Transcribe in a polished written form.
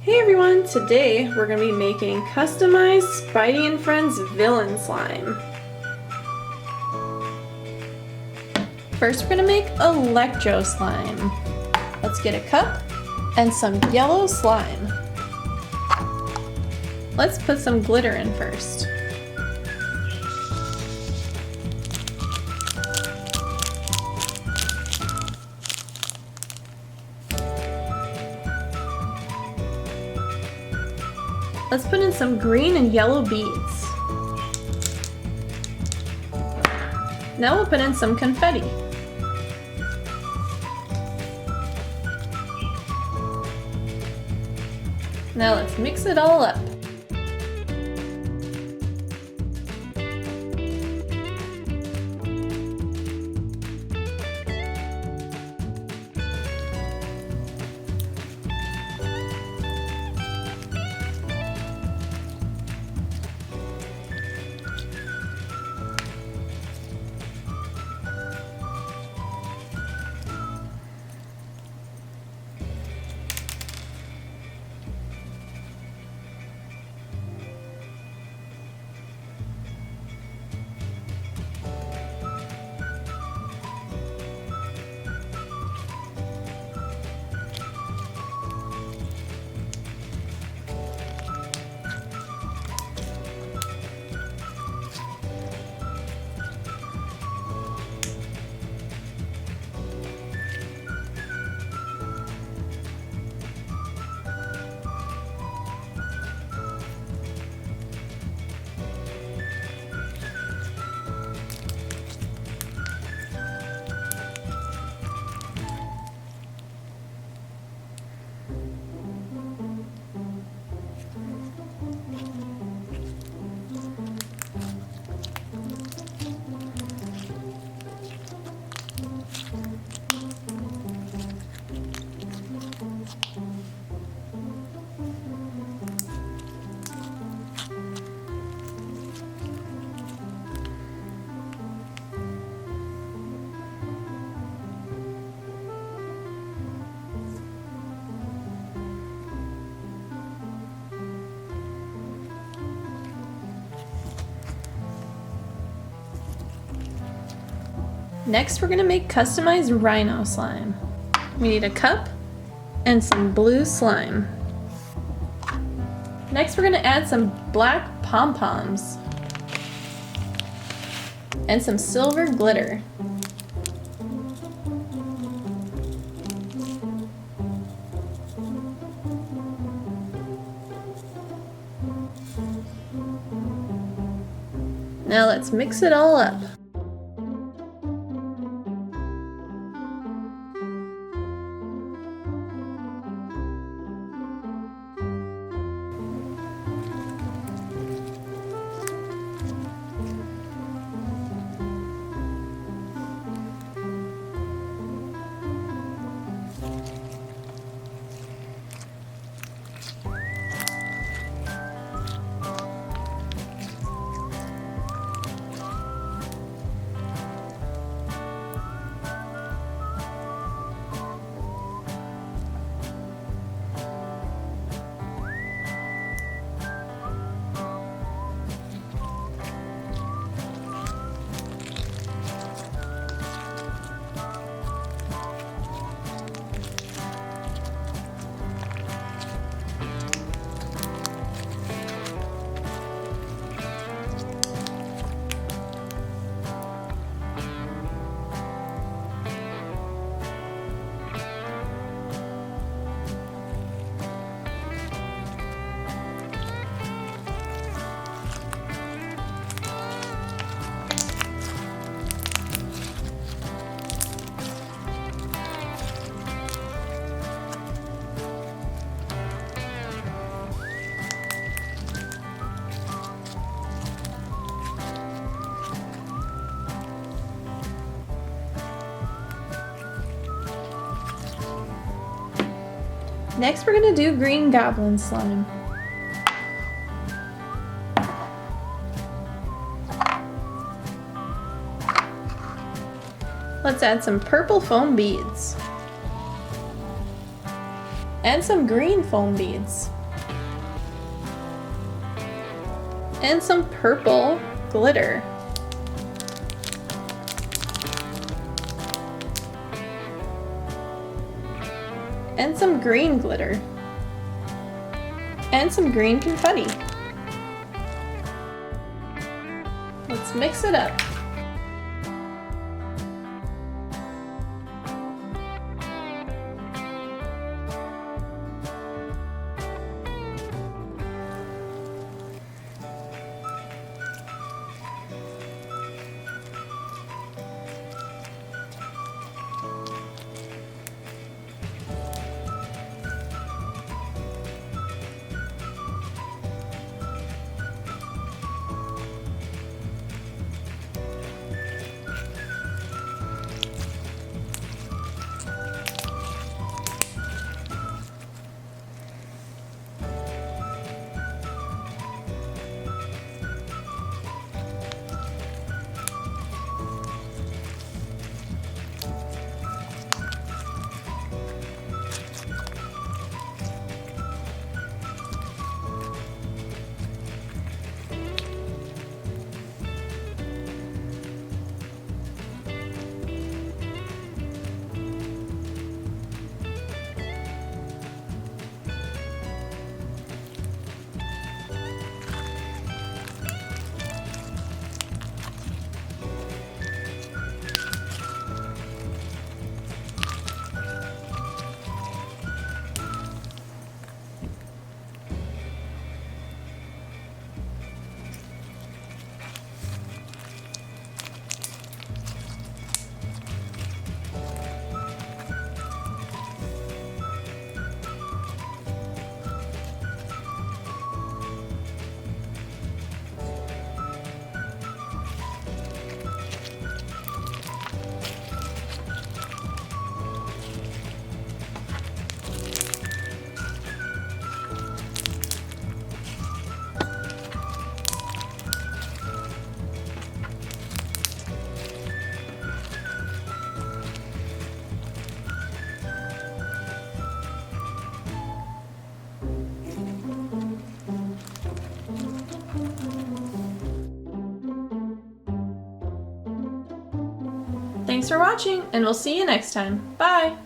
Hey everyone! Today we're going to be making customized Spidey and Friends villain slime. First we're going to make electro slime. Let's get a cup and some yellow slime. Let's put some glitter in first. Let's put in some green and yellow beads. Now we'll put in some confetti. Now let's mix it all up. Next we're going to make customized rhino slime. We need a cup and some blue slime. Next we're going to add some black pom-poms and some silver glitter. Now let's mix it all up. Next we're going to do green goblin slime. Let's add some purple foam beads. And some green foam beads. And some purple glitter. And some green glitter. And some green confetti. Let's mix it up. Thanks for watching, and we'll see you next time. Bye!